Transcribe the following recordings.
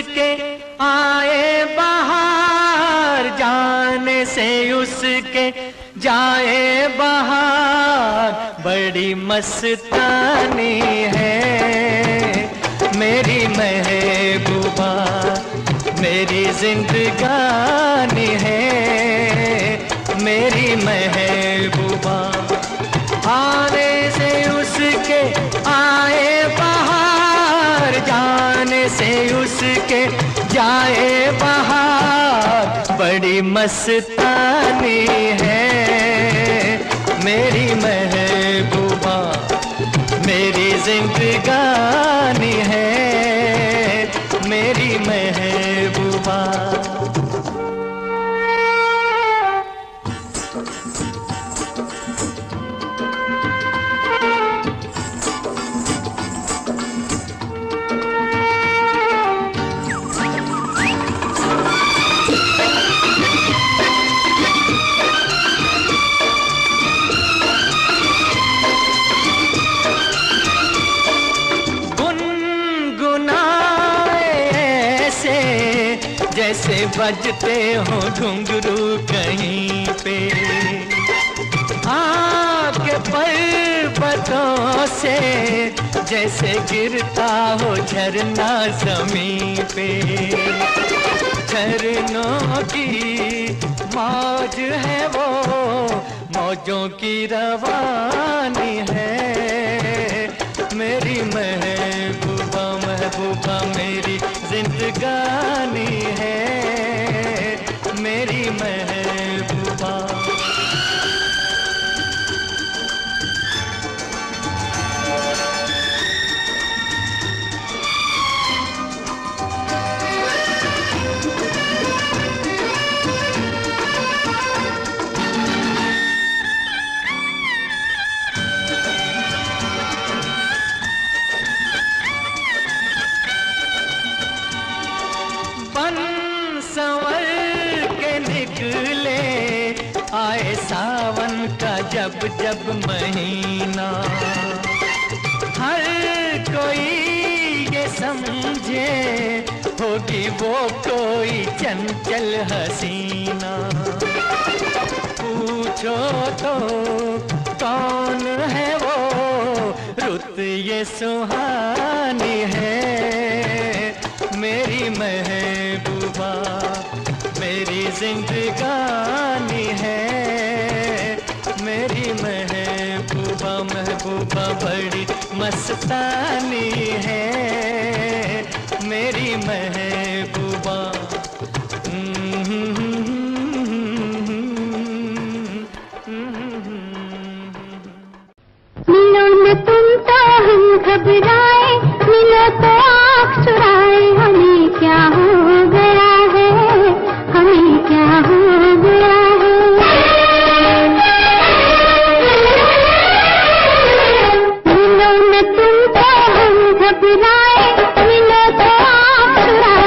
उसके आए बहार, जाने से उसके जाए बहार। बड़ी मस्तानी है मेरी महबूबा, मेरी जिंदगानी है मेरी महबूबा। आने से उसके आए बहार, जाने से उसके जाए बहार। बड़ी मस्तानी है मेरी महबूबा, मेरी जिंदगानी है मेरी महबूबा। जैसे बजते हो घुंघरू कहीं पे, आपके पर्वतों से जैसे गिरता हो झरना ज़मीन पे। झरनों की मौज है वो, मौजों की रवानी है मेरी महबूबा, महबूबा मेरी जिंदगानी है मेरी महबूबा। आए सावन का जब जब महीना, हर कोई ये समझे होगी वो कोई चंचल हसीना। पूछो तो कौन है वो, रुत ये सुहानी है मेरी महबूबा, मेरी जिंदगानी है मेरी महबूबा, महबूबा बड़ी मस्तानी है मेरी महबूबा। मिलो न तुम तो हम घबराए, मिलो तो आँख चुराए। हमें क्या हो गया है, हमें क्या हो गया है। मिलो न तुम तो हम घबराए, मिलो तो आँख चुराए।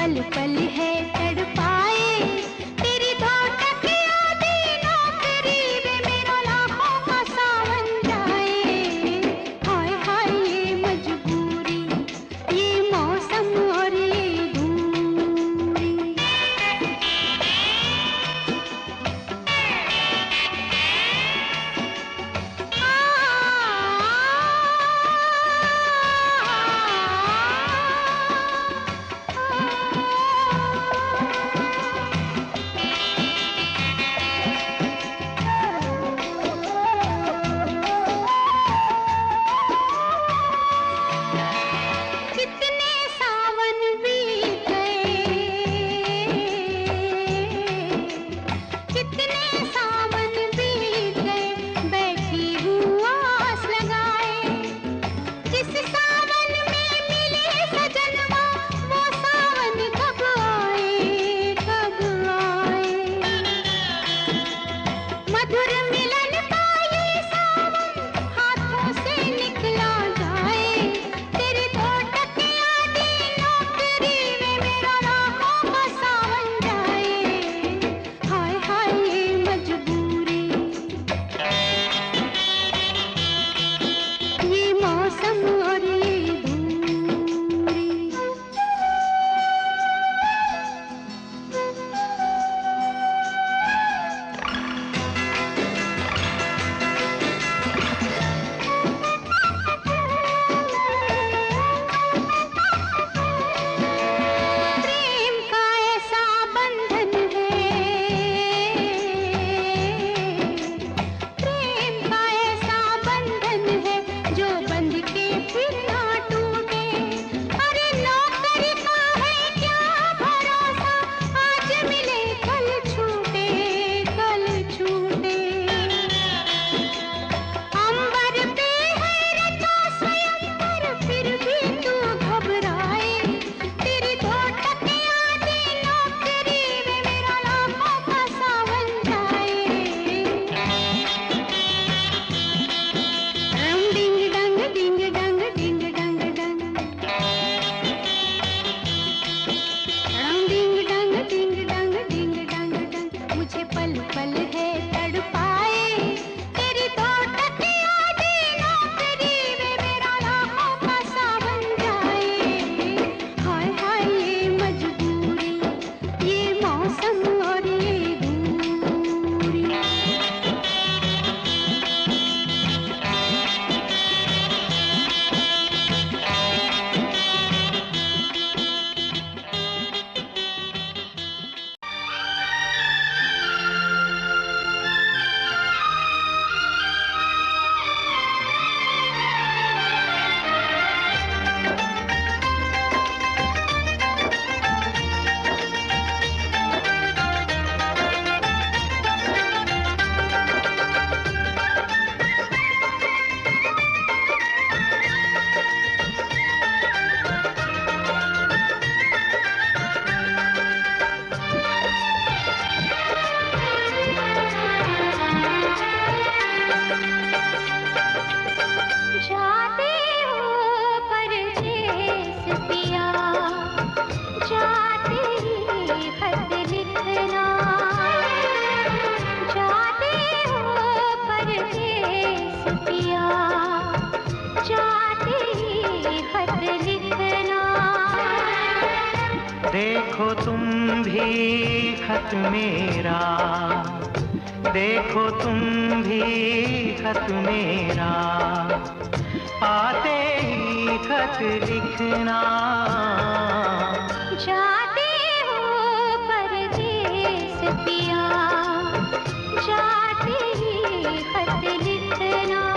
पल पल है तड़पाए, तेरी दो टकिया दीनों करीब मेरा लाखों का सावन जाए। हाय हाय ये मजबूरी, ये मौसम और ये दूरी। कितने सावन बीत गए, कितने सावन बीत गए, बैठी हूँ आस लगाए। जिस सावन में मिले सजनवा, वो सावन कब आए, कब आए। मधुर मिलन का ये सावन हाथों से निकला जाए, तेरी दो टकिया दीनों करीब मेरा राहों का सावन जाए। हाय हाय ये मजबूरी, ये मौसम और ये दूरी। प्रेम का ऐसा बंधन है, प्रेम का ऐसा बंधन है, जो बंध के फिर ना टूटे। अरे नौकरी का है क्या भरोसा, आज मिले कल छूटे, कल छूटे। अंबर पे है रचा स्वयंवर, फिर भी तू घबराए, तेरी दो टकिया दीनों करीब मेरा लाखों का सावन जाए। डिंग डंग डिंग डंग डिंग डंग डंग, डिंग डंग डिंग डंग डिंग डंग डंग। मुझे पल पल है तड़पाए, तेरी दो टकिया दीनों करीब मेरा लाखों का सावन जाए। हाय हाय ये मजबूरी, ये मौसम और ये दूरी। जाते हो परदेस पिया, जाते ही खत लिखना। जाते हो परदेस पिया, जाते ही खत लिखना। देखो तुम भी खत मेरा, देखो तुम भी खत मेरा, आते ही खत लिखना। जाते हो परदेस पिया, जाते ही खत लिखना।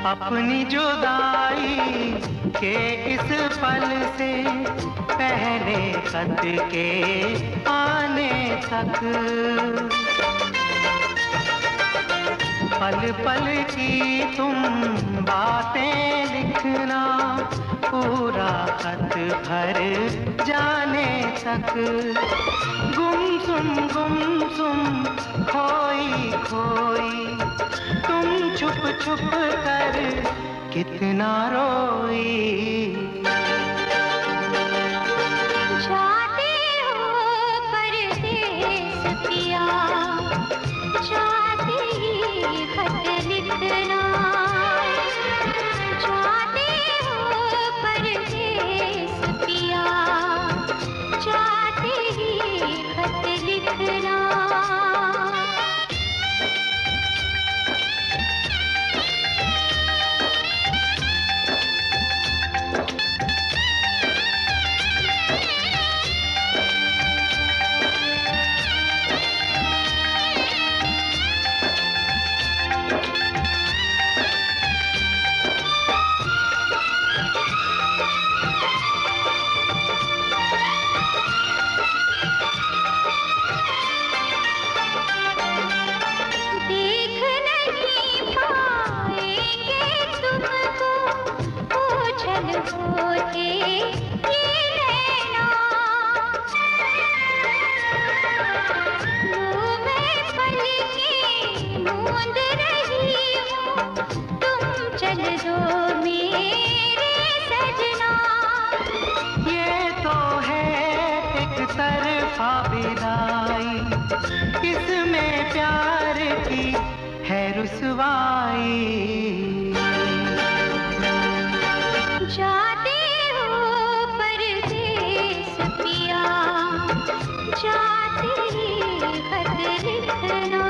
अपनी जुदाई के इस पल से पहले खत के आने तक पल पल की तुम बातें लिखना, पूरा खत भर जाने तक गुमसुम खोई खोई तुम छुप छुप कर कितना रोई। जाते हो परदेस पिया, जाते ही खत लिखना, जाते हो परदेस पिया, जाते ही खत लिखना। इसमें प्यार की है रुसवाई। जाते हो परदेस पिया, जाते ही खत लिखना।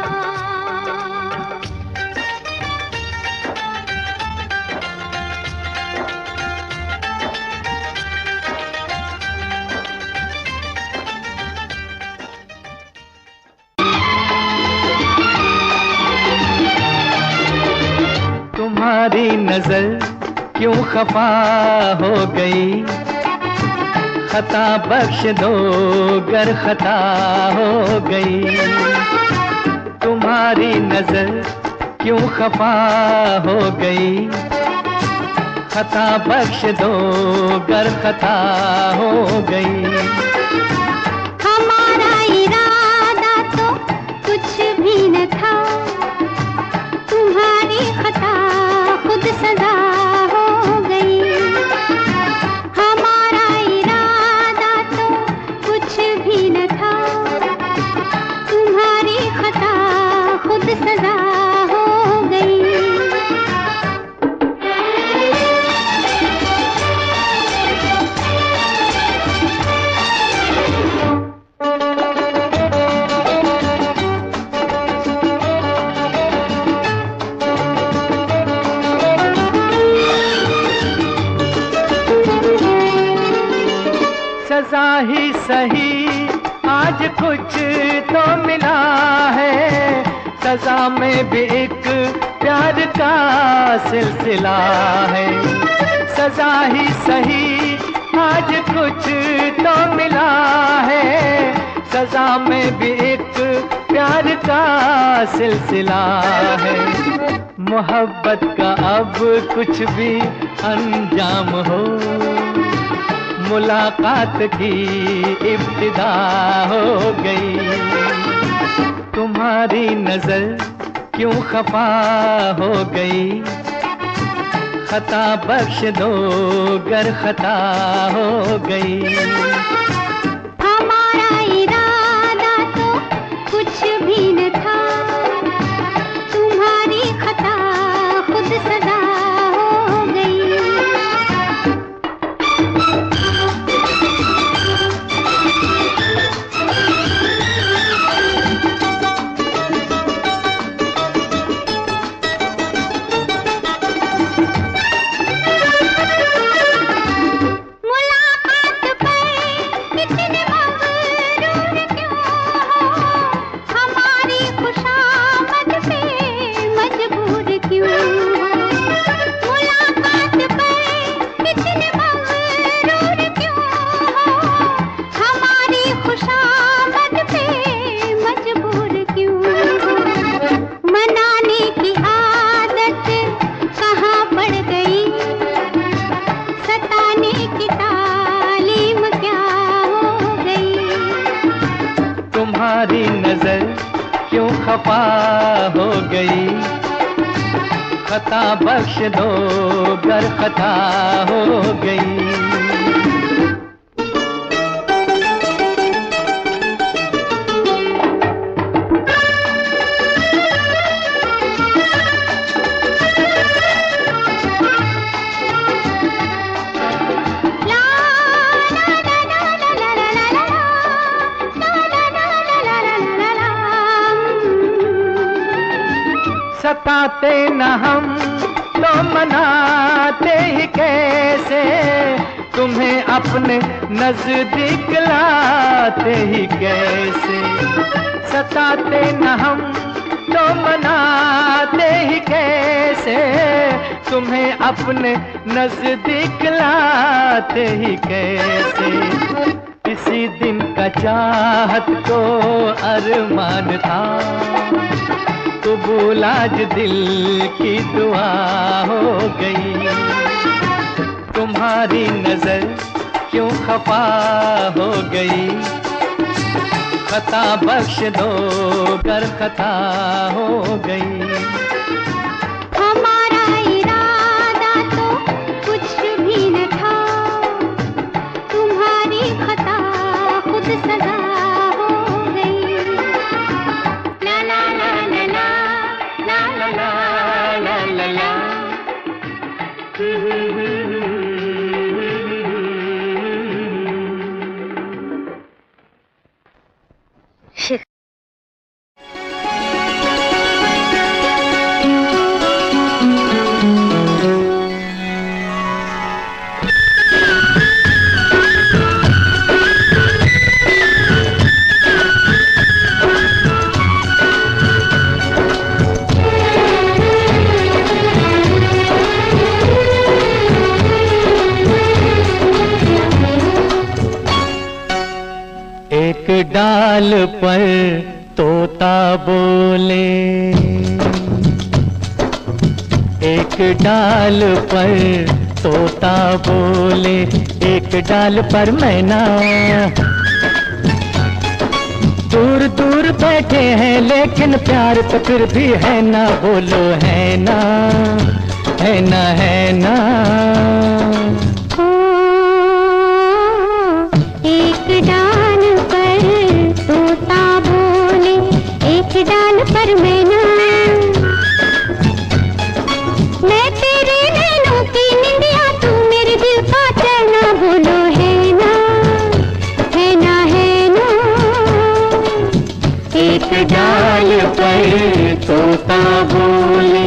तुम्हारी नजर क्यों खफा हो गई, खता बख्श दो गर खता हो गई। तुम्हारी नजर क्यों खफा हो गई, खता बख्श दो गर खता हो गई। हमारा इरादा तो कुछ भी न था, तुम्हारी खता खुद सजा हो गई। हमारा इरादा तो कुछ भी न था, तुम्हारी खता खुद सजा हो गई। सजा ही सही आज कुछ तो मिला है, सजा में भी एक प्यार का सिलसिला है। सजा ही सही आज कुछ तो मिला है, सजा में भी एक प्यार का सिलसिला है। मोहब्बत का अब कुछ भी अंजाम हो, मुलाकात की इब्तिदा हो गई। तुम्हारी नजर क्यों खफा हो गई, खता बख्श दो गर खता हो गई। हमारा इरादा तो कुछ भी न था, तुम्हारी खता खुद सजा हो गई। मुलाकात पर तुम्हारी नजर क्यों खफा हो गई, खता बख्श दो गर खता हो गई। सताते न हम तो मनाते ही कैसे, तुम्हें अपने नजदीक लाते ही कैसे। सताते न हम तो मनाते ही कैसे, तुम्हें अपने नजदीक लाते ही कैसे। किसी दिन का चाहत को अरमान था, कबूल आज दिल की दुआ हो गई। तुम्हारी नजर क्यों खफा हो गई, खता बख्श दो गर खता हो गई। हमारा इरादा तो कुछ भी न था, तुम्हारी खता खुद सजा हो गई। ला ला ला ला ला ला ला ला ला ला। एक डाल पर तोता बोले, एक डाल पर तोता बोले, एक डाल पर मैना। दूर दूर बैठे हैं लेकिन प्यार तो फिर भी है ना, बोलो है ना, है ना, है ना। एक डाल पर तोता बोले, एक डाल पर मैना। मैं तेरे नैनों की निंदिया, तू मेरे दिल का चैना, बोलो है ना, है ना, है ना। एक डाल पर तोता बोले।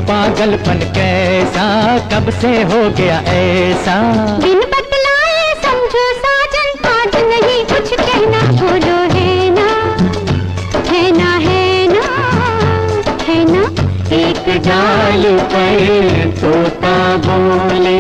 पागलपन कैसा कब से हो गया ऐसा, बिन बतलाए समझो साजन, आज नहीं कुछ कहना, बोलो है ना, है ना, है ना, है ना। एक डाल पर तोता बोले।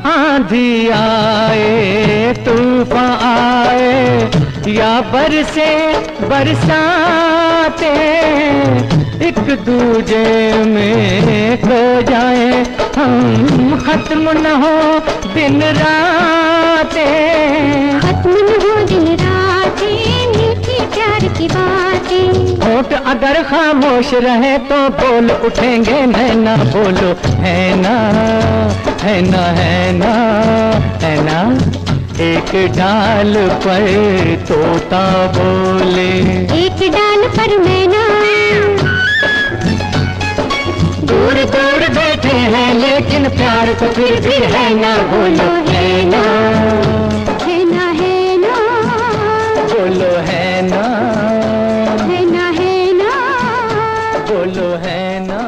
आंधी आए तूफान आए या बरसे बरसाते, एक दूजे में खो जाए हम, खत्म न हो दिन रातें, खत्म न हो दिन रातें, मीठी प्यार की बातें। होठ अगर खामोश रहे तो बोल उठेंगे नैना, बोलो है ना, है ना, है ना, है ना। एक डाल पर तोता बोले, एक डाल पर मैना। दूर दूर बैठे हैं लेकिन प्यार तो फिर भी है ना, बोलो है ना, है ना, है ना, बोलो है ना, है ना, है ना, बोलो है ना,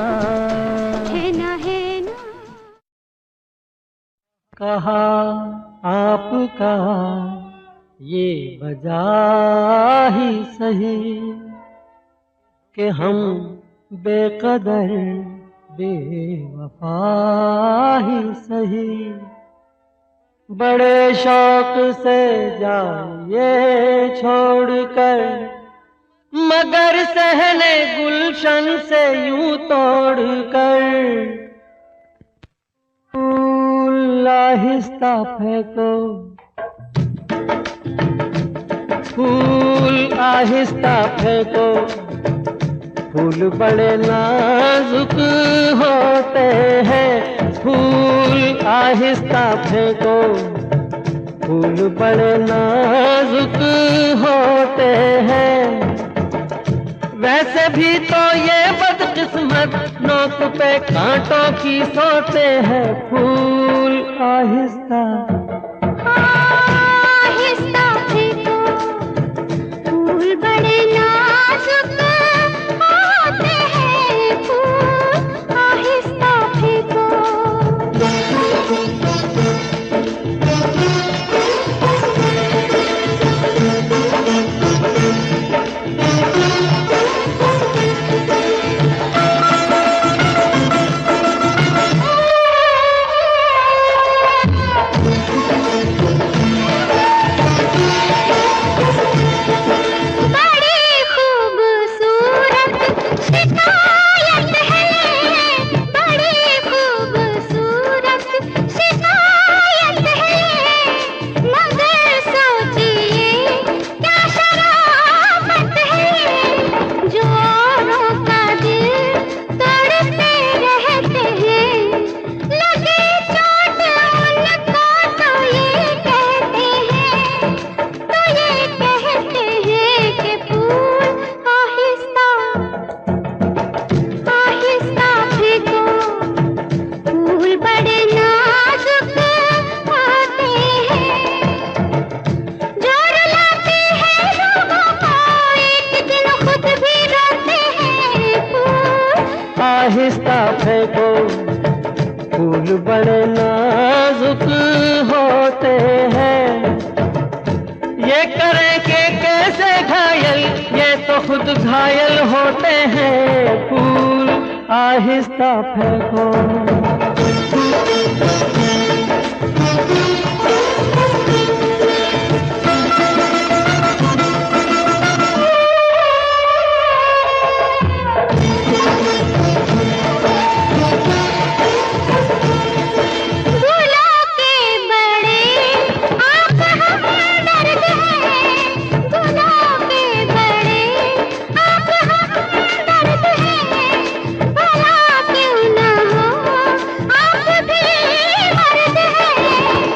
है ना, है ना। कहा आपका ये वजह ही सही कि हम बेकदर बेवफा ही सही, बड़े शौक से जाइए छोड़कर, मगर सहने गुलशन से यूं तोड़कर। फूल आहिस्ता फेंको, फूल आहिस्ता फेंको, फूल बड़े नाजुक होते हैं। फूल आहिस्ता फेंको, फूल बड़े नाजुक होते हैं। वैसे भी तो ये बदकिस्मत नोक पे कांटों की सोते हैं। फूल आहिस्ता आहिस्ता फेंको, फूल बड़े नाजुक होते हैं। फूल आहिस्ता फेंको। आहिस्ता फेंको, फूल बड़े नाजुक होते हैं। ये करें कि कैसे घायल, ये तो खुद घायल होते हैं। फूल आहिस्ता फेंको।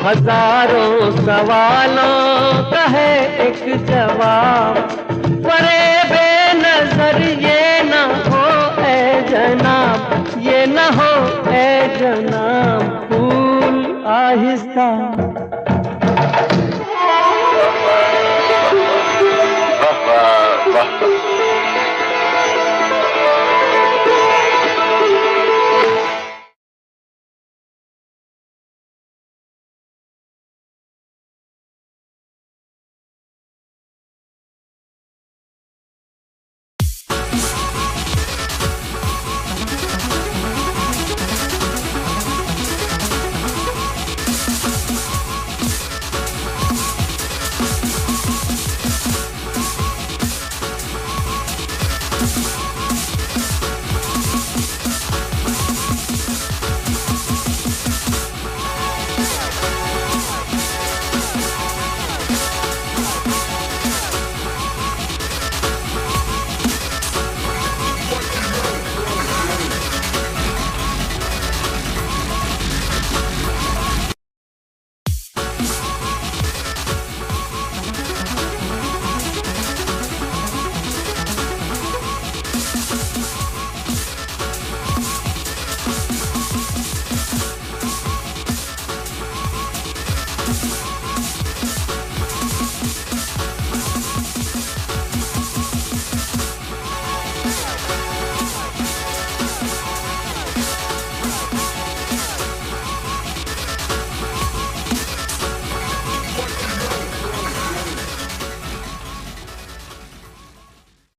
हजारों सवालों का है एक जवाब, परे बेनजर ये न हो ए जनाब, ये न हो ए जनाब। फूल आहिस्ता